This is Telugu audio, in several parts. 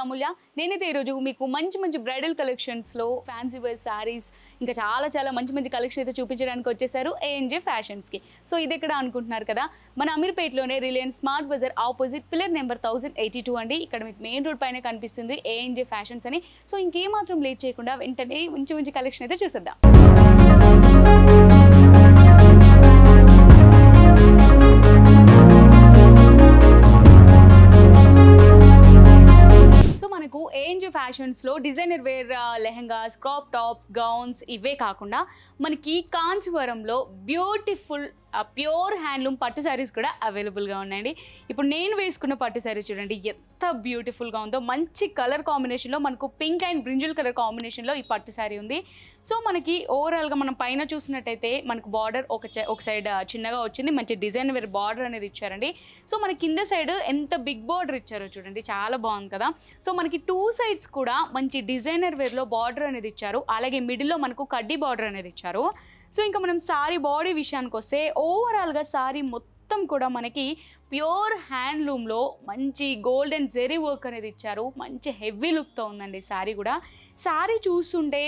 అమూల్య. నేనైతే ఈరోజు మీకు మంచి బ్రైడల్ కలెక్షన్స్లో ఫ్యాన్సీ వేర్ శారీస్ ఇంకా చాలా మంచి కలెక్షన్ అయితే చూపించడానికి వచ్చేసారు ఏఎన్జే ఫ్యాషన్స్కి. సో ఇది ఎక్కడ అనుకుంటున్నారు కదా, మన అమీర్పేటలోనే Reliance Smart Bazaar opposite pillar number 1082 అండి. ఇక్కడ మీకు మెయిన్ రోడ్ పైన కనిపిస్తుంది ఏఎన్జే ఫ్యాషన్స్ అని. సో ఇంకేమాత్రం లేట్ చేయకుండా వెంటనే మంచి కలెక్షన్ అయితే చూసేద్దాం. మనకు ఏఎన్జే ఫ్యాషన్స్లో designer wear lehengas, crop tops, gowns ఇవే కాకుండా మనకి కాంచీవరంలో బ్యూటిఫుల్ ప్యూర్ హ్యాండ్లూమ్ పట్టు శారీస్ కూడా అవైలబుల్గా ఉన్నాయండి. ఇప్పుడు నేను వేసుకున్న పట్టు శారీ చూడండి ఎంత బ్యూటిఫుల్గా ఉందో. మంచి కలర్ కాంబినేషన్లో మనకు పింక్ అండ్ బ్రింజల్ కలర్ కాంబినేషన్లో ఈ పట్టు శారీ ఉంది. సో మనకి ఓవరాల్గా మనం పైన చూసినట్టయితే మనకు బార్డర్ ఒక సైడ్ చిన్నగా వచ్చింది, మంచి డిజైన్ వేర్ బార్డర్ అనేది ఇచ్చారండి. సో మన కింద సైడ్ ఎంత బిగ్ బార్డర్ ఇచ్చారో చూడండి, చాలా బాగుంది కదా. సో మనకి 2 సైడ్స్ కూడా మంచి డిజైనర్ వేర్లో బార్డర్ అనేది ఇచ్చారు, అలాగే మిడిల్లో మనకు కడ్డీ బార్డర్ అనేది ఇచ్చారు. సో ఇంకా మనం సారీ బాడీ విషయానికి వస్తే ఓవరాల్గా సారీ మొత్తం కూడా మనకి ప్యూర్ హ్యాండ్లూమ్లో మంచి గోల్డ్ అండ్ జెరీ వర్క్ అనేది ఇచ్చారు. మంచి హెవీ లుక్తో ఉందండి సారీ కూడా. సారీ చూస్తుంటే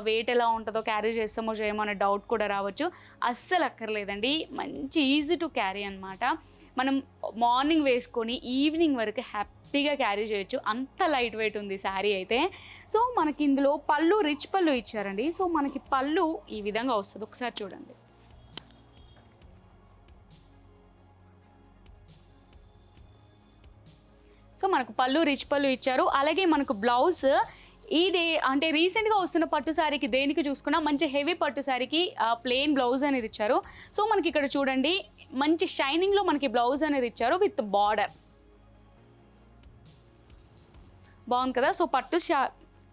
వెయిట్ ఎలా ఉంటుందో, క్యారీ చేస్తామో చేయమో అనే డౌట్ కూడా రావచ్చు. అస్సలు అక్కర్లేదండి, మంచి ఈజీ టు క్యారీ అనమాట. మనం మార్నింగ్ వేసుకొని ఈవినింగ్ వరకు హ్యాపీగా క్యారీ చేయొచ్చు, అంత లైట్ వెయిట్ ఉంది శారీ అయితే. సో మనకి ఇందులో పళ్ళు రిచ్ పళ్ళు ఇచ్చారండి. సో మనకి పళ్ళు ఈ విధంగా వస్తుంది, ఒకసారి చూడండి. సో మనకు పళ్ళు రిచ్ పళ్ళు ఇచ్చారు, అలాగే మనకు బ్లౌజ్ ఇది అంటే రీసెంట్గా వస్తున్న పట్టు శారీకి దేనికి చూసుకున్నా మంచి హెవీ పట్టు శారీకి ప్లెయిన్ బ్లౌజ్ అనేది ఇచ్చారు. సో మనకి ఇక్కడ చూడండి మంచి షైనింగ్లో మనకి బ్లౌజ్ అనేది ఇచ్చారు విత్ బార్డర్. బాగుంది కదా.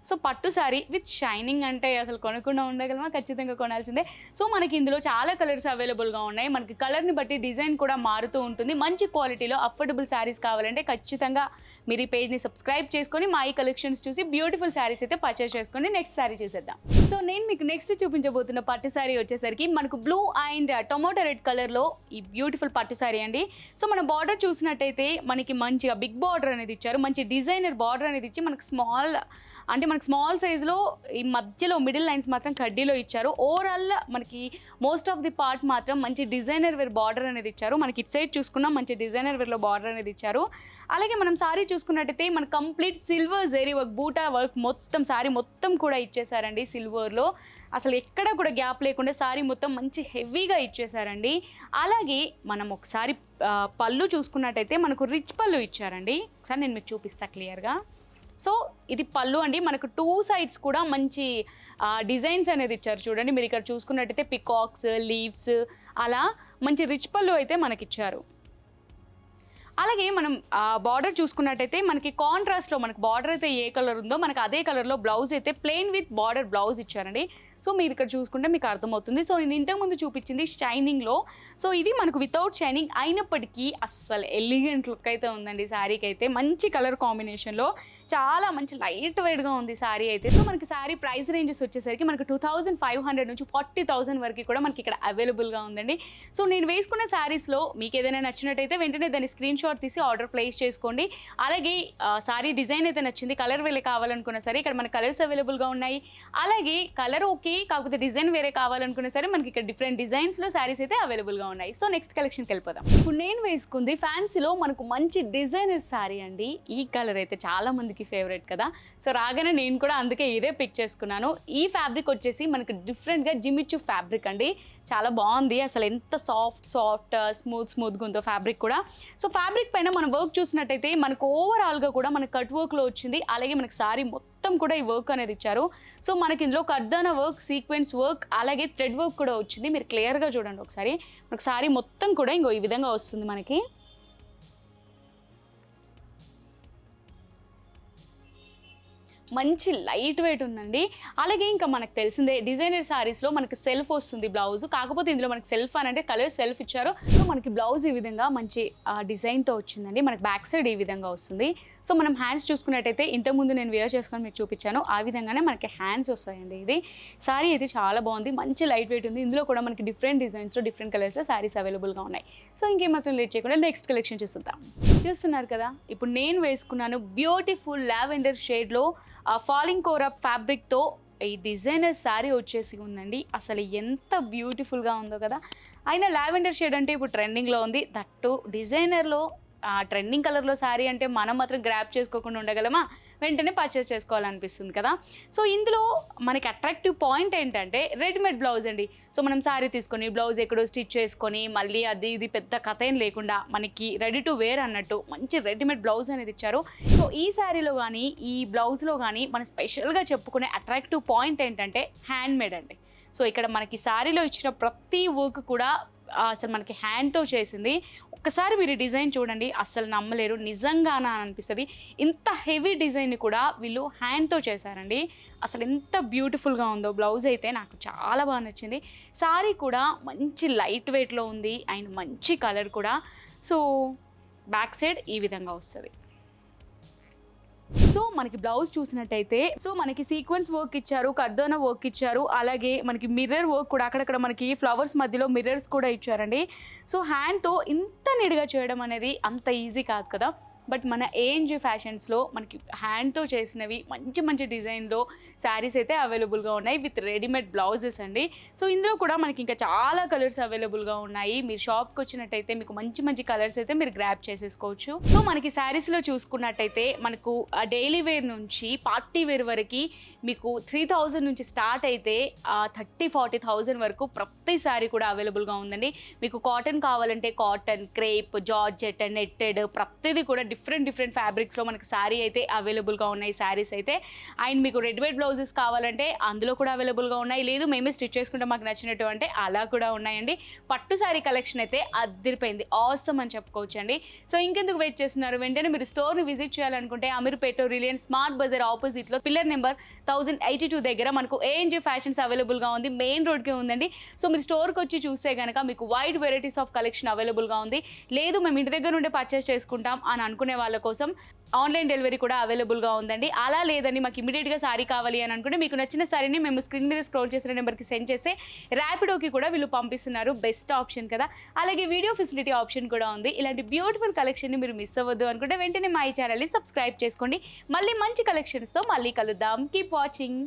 సో పట్టు శారీ విత్ షైనింగ్ అంటే అసలు కొనకుండా ఉండగలమా? ఖచ్చితంగా కొనాల్సిందే. సో మనకి ఇందులో చాలా కలర్స్ అవైలబుల్గా ఉన్నాయి. మనకి కలర్ని బట్టి డిజైన్ కూడా మారుతూ ఉంటుంది. మంచి క్వాలిటీలో అఫోర్డబుల్ శారీస్ కావాలంటే ఖచ్చితంగా మీరు ఈ పేజ్ని సబ్స్క్రైబ్ చేసుకొని మా ఈ కలెక్షన్స్ చూసి బ్యూటిఫుల్ శారీస్ అయితే పర్చేస్ చేసుకొని నెక్స్ట్ శారీ చేసేద్దాం. సో నేను మీకు నెక్స్ట్ చూపించబోతున్న పట్టు శారీ వచ్చేసరికి మనకు బ్లూ అండ్ టొమాటో రెడ్ కలర్లో ఈ బ్యూటిఫుల్ పట్టు శారీ అండి. సో మన బార్డర్ చూసినట్టయితే మనకి మంచిగా బిగ్ బార్డర్ అనేది ఇచ్చారు, మంచి డిజైనర్ బార్డర్ అనేది ఇచ్చి మనకు స్మాల్ సైజులో ఈ మధ్యలో మిడిల్ లైన్స్ మాత్రం కడ్డీలో ఇచ్చారు. ఓవరాల్ మనకి మోస్ట్ ఆఫ్ ది పార్ట్ మాత్రం మంచి డిజైనర్ వేర్ బార్డర్ అనేది ఇచ్చారు. మనకి ఇటు సైడ్ చూసుకున్నాం మంచి డిజైనర్ వేర్లో బార్డర్ అనేది ఇచ్చారు. అలాగే మనం సారీ చూసుకున్నట్టయితే మన కంప్లీట్ సిల్వర్ జెరీ వర్క్, బూటా వర్క్ మొత్తం సారీ మొత్తం కూడా ఇచ్చేసారండి సిల్వర్లో. అసలు ఎక్కడ కూడా గ్యాప్ లేకుండా సారీ మొత్తం మంచి హెవీగా ఇచ్చేసారండి. అలాగే మనం ఒకసారి పళ్ళు చూసుకున్నట్టయితే మనకు రిచ్ పళ్ళు ఇచ్చారండి. ఒకసారి నేను మీకు చూపిస్తాను క్లియర్గా. సో ఇది పళ్ళు అండి. మనకు 2 సైడ్స్ కూడా మంచి డిజైన్స్ అనేది ఇచ్చారు చూడండి. మీరు ఇక్కడ చూసుకున్నట్టయితే పికాక్స్, లీవ్స్ అలా మంచి రిచ్ పళ్ళు అయితే మనకి ఇచ్చారు. అలాగే మనం బార్డర్ చూసుకున్నట్టయితే మనకి కాంట్రాస్ట్లో మనకి బార్డర్ అయితే ఏ కలర్ ఉందో మనకి అదే కలర్లో బ్లౌజ్ అయితే ప్లెయిన్ విత్ బార్డర్ బ్లౌజ్ ఇచ్చారండి. సో మీరు ఇక్కడ చూసుకుంటే మీకు అర్థమవుతుంది. సో నేను ఇంతకుముందు చూపించింది షైనింగ్లో, సో ఇది మనకు వితౌట్ షైనింగ్ అయినప్పటికీ అస్సలు ఎలిగెంట్ లుక్ అయితే ఉందండి శారీకి అయితే. మంచి కలర్ కాంబినేషన్లో చాలా మంచి లైట్ వెయిట్గా ఉంది శారీ అయితే. సో మనకి శారీ ప్రైస్ రేంజెస్ వచ్చేసరికి మనకు 2500 నుంచి 40,000 వరకు కూడా మనకి ఇక్కడ అవైలబుల్గా ఉందండి. సో నేను వేసుకున్న శారీస్లో మీకు ఏదైనా నచ్చినట్టయితే వెంటనే దాన్ని స్క్రీన్ షాట్ తీసి ఆర్డర్ ప్లేస్ చేసుకోండి. అలాగే శారీ డిజైన్ అయితే నచ్చింది, కలర్ వేరే కావాలనుకున్నా సరే ఇక్కడ మన కలర్స్ అవైలబుల్గా ఉన్నాయి. అలాగే కలర్ ఓకే కాకపోతే డిజైన్ వేరే కావాలనుకున్నా సరే మనకి ఇక్కడ డిఫరెంట్ డిజైన్స్లో శారీస్ అయితే అవైలబుల్గా ఉన్నాయి. సో నెక్స్ట్ కలెక్షన్కి వెళ్ళిపోదాం. ఇప్పుడు నేను వేసుకుంది ఫ్యాన్సీలో మనకు మంచి డిజైనర్ శారీ అండి. ఈ కలర్ అయితే చాలా మందికి ఫేవరెట్ కదా. సో రాగానే నేను కూడా అందుకే ఇదే పిక్ చేసుకున్నాను. ఈ ఫ్యాబ్రిక్ వచ్చేసి మనకు డిఫరెంట్గా జిమిచ్చు ఫ్యాబ్రిక్ అండి. చాలా బాగుంది, అసలు ఎంత సాఫ్ట్ స్మూత్గా ఉందో ఫ్యాబ్రిక్ కూడా. సో ఫ్యాబ్రిక్ పైన మనం వర్క్ చూసినట్టయితే మనకు ఓవరాల్గా కూడా మనకు కట్ వర్క్లో వచ్చింది. అలాగే మనకు సారీ మొత్తం కూడా ఈ వర్క్ అనేది ఇచ్చారు. సో మనకి ఇందులో కర్దాన వర్క్, సీక్వెన్స్ వర్క్, అలాగే థ్రెడ్ వర్క్ కూడా వచ్చింది. మీరు క్లియర్గా చూడండి ఒకసారి. మనకు సారీ మొత్తం కూడా ఇంకో ఈ విధంగా వస్తుంది మనకి. మంచి లైట్ వెయిట్ ఉందండి. అలాగే ఇంకా మనకు తెలిసిందే డిజైనర్ శారీస్లో మనకి సెల్ఫ్ వస్తుంది బ్లౌజ్. కాకపోతే ఇందులో మనకి సెల్ఫ్ అని అంటే కలర్ సెల్ఫ్ ఇచ్చారు. సో మనకి బ్లౌజ్ ఈ విధంగా మంచి డిజైన్తో వచ్చిందండి. మనకి బ్యాక్ సైడ్ ఈ విధంగా వస్తుంది. సో మనం హ్యాండ్స్ చూసుకున్నట్టయితే ఇంతకుముందు నేను వేర్ చేసుకొని మీకు చూపించాను, ఆ విధంగానే మనకి హ్యాండ్స్ వస్తాయండి. ఇది శారీ అయితే చాలా బాగుంది, మంచి లైట్ వెయిట్ ఉంది. ఇందులో కూడా మనకి డిఫరెంట్ డిజైన్స్లో డిఫరెంట్ కలర్స్లో శారీస్ అవైలబుల్గా ఉన్నాయి. సో ఇంకేమాత్రం లేట్ చేయకుండా నెక్స్ట్ కలెక్షన్ చూస్తుందాం. చూస్తున్నారు కదా, ఇప్పుడు నేను వేసుకున్నాను బ్యూటిఫుల్ లావెండర్ షేడ్లో ఫాలింగ్ కోరప్ ఫ్యాబ్రిక్తో ఈ డిజైనర్ శారీ వచ్చేసి ఉందండి. అసలు ఎంత బ్యూటిఫుల్గా ఉందో కదా. అయినా లావెండర్ షేడ్ అంటే ఇప్పుడు ట్రెండింగ్లో ఉంది. దట్టు డిజైనర్లో ట్రెండింగ్ కలర్లో శారీ అంటే మనం మాత్రం గ్రాప్ చేసుకోకుండా ఉండగలమా? వెంటనే పర్చేస్ చేసుకోవాలనిపిస్తుంది కదా. సో ఇందులో మనకి అట్రాక్టివ్ పాయింట్ ఏంటంటే రెడీమేడ్ బ్లౌజ్ అండి. సో మనం శారీ తీసుకొని బ్లౌజ్ ఎక్కడో స్టిచ్ చేసుకొని మళ్ళీ అది ఇది పెద్ద కథ ఏం లేకుండా మనకి రెడీ టు వేర్ అన్నట్టు మంచి రెడీమేడ్ బ్లౌజ్ అనేది ఇచ్చారు. సో ఈ శారీలో కానీ ఈ బ్లౌజ్లో కానీ మనం స్పెషల్గా చెప్పుకునే అట్రాక్టివ్ పాయింట్ ఏంటంటే హ్యాండ్ మేడ్ అండి. సో ఇక్కడ మనకి శారీలో ఇచ్చిన ప్రతి వర్క్ కూడా అసలు మనకి హ్యాండ్తో చేసింది. ఒక్కసారి మీరు డిజైన్ చూడండి, అస్సలు నమ్మలేరు, నిజంగానా అని అనిపిస్తుంది. ఇంత హెవీ డిజైన్ని కూడా వీళ్ళు హ్యాండ్తో చేశారండి. అసలు ఎంత బ్యూటిఫుల్గా ఉందో బ్లౌజ్ అయితే నాకు చాలా బాగా నచ్చింది. శారీ కూడా మంచి లైట్ వెయిట్లో ఉంది అండ్ మంచి కలర్ కూడా. సో బ్యాక్ సైడ్ ఈ విధంగా వస్తుంది. సో మనకి బ్లౌజ్ చూసినట్టయితే సో మనకి సీక్వెన్స్ వర్క్ ఇచ్చారు, కర్దోనా వర్క్ ఇచ్చారు, అలాగే మనకి మిర్రర్ వర్క్ కూడా అక్కడక్కడ మనకి ఫ్లవర్స్ మధ్యలో మిర్రర్స్ కూడా ఇచ్చారండి. సో హ్యాండ్తో ఇంత నీట్గా చేయడం అనేది అంత ఈజీ కాదు కదా. బట్ మన ఏఎన్జీ ఫ్యాషన్స్లో మనకి హ్యాండ్తో చేసినవి మంచి మంచి డిజైన్లో శారీస్ అయితే అవైలబుల్గా ఉన్నాయి విత్ రెడీమేడ్ బ్లౌజెస్ అండి. సో ఇందులో కూడా మనకి ఇంకా చాలా కలర్స్ అవైలబుల్గా ఉన్నాయి. మీరు షాప్కి వచ్చినట్టయితే మీకు మంచి మంచి కలర్స్ అయితే మీరు గ్రాప్ చేసేసుకోవచ్చు. సో మనకి శారీస్లో చూసుకున్నట్టయితే మనకు డైలీ వేర్ నుంచి పార్టీ వేర్ వరకు మీకు 3000 నుంచి స్టార్ట్ అయితే 30-40,000 వరకు ప్రతి శారీ కూడా అవైలబుల్గా ఉందండి. మీకు కాటన్ కావాలంటే కాటన్, క్రేప్, జార్జెట్, నెట్టెడ్ ప్రతిదీ కూడా డిఫరెంట్ ఫ్యాబ్రిక్స్లో మనకి శారీ అయితే అవైలబుల్గా ఉన్నాయి శారీస్ అయితే. అండ్ మీకు రెడీమేడ్ బ్లౌజెస్ కావాలంటే అందులో కూడా అవైలబుల్గా ఉన్నాయి. లేదు మేమే స్టిచ్ చేసుకుంటే మాకు నచ్చినట్టు అంటే అలా కూడా ఉన్నాయండి. పట్టు శారీ కలెక్షన్ అయితే అదిరిపోయింది, ఆసమ్ అని చెప్పుకోవచ్చు అండి. సో ఇంకెందుకు వెయిట్ చేస్తున్నారు? వెంటనే మీరు స్టోర్ని విజిట్ చేయాలనుకుంటే అమీర్పేట రిలయన్స్ స్మార్ట్ బజార్ ఆపోజిట్లో పిల్లర్ నెంబర్ 1082 దగ్గర మనకు ఏఎన్జీ ఫ్యాషన్స్ అవైలబుల్గా ఉంది. మెయిన్ రోడ్కే ఉందండి. సో మీరు స్టోర్కి వచ్చి చూస్తే కనుక మీకు వైడ్ వెరైటీస్ ఆఫ్ కలెక్షన్ అవైలబుల్గా ఉంది. లేదు మేము ఇంటి దగ్గర నుండి పర్చేస్ చేసుకుంటాం అని అనుకునే వాళ్ళ కోసం ఆన్లైన్ డెలివరీ కూడా అవైలబుల్గా ఉందండి. అలా లేదని మాకు ఇమీడియట్గా శారీ కావాలి అని అనుకుంటే మీకు నచ్చిన శారీని మేము స్క్రీన్ మీద స్క్రోల్ చేసిన నెంబర్కి సెండ్ చేస్తే ర్యాపిడోకి కూడా వీళ్ళు పంపిస్తున్నారు. బెస్ట్ ఆప్షన్ కదా. అలాగే వీడియో ఫెసిలిటీ ఆప్షన్ కూడా ఉంది. ఇలాంటి బ్యూటిఫుల్ కలెక్షన్ని మీరు మిస్ అవ్వద్దు అనుకుంటే వెంటనే మా ఈ ఛానల్ని సబ్స్క్రైబ్ చేసుకోండి. మళ్ళీ మంచి కలెక్షన్స్తో మళ్ళీ కలుద్దాం. Keep watching.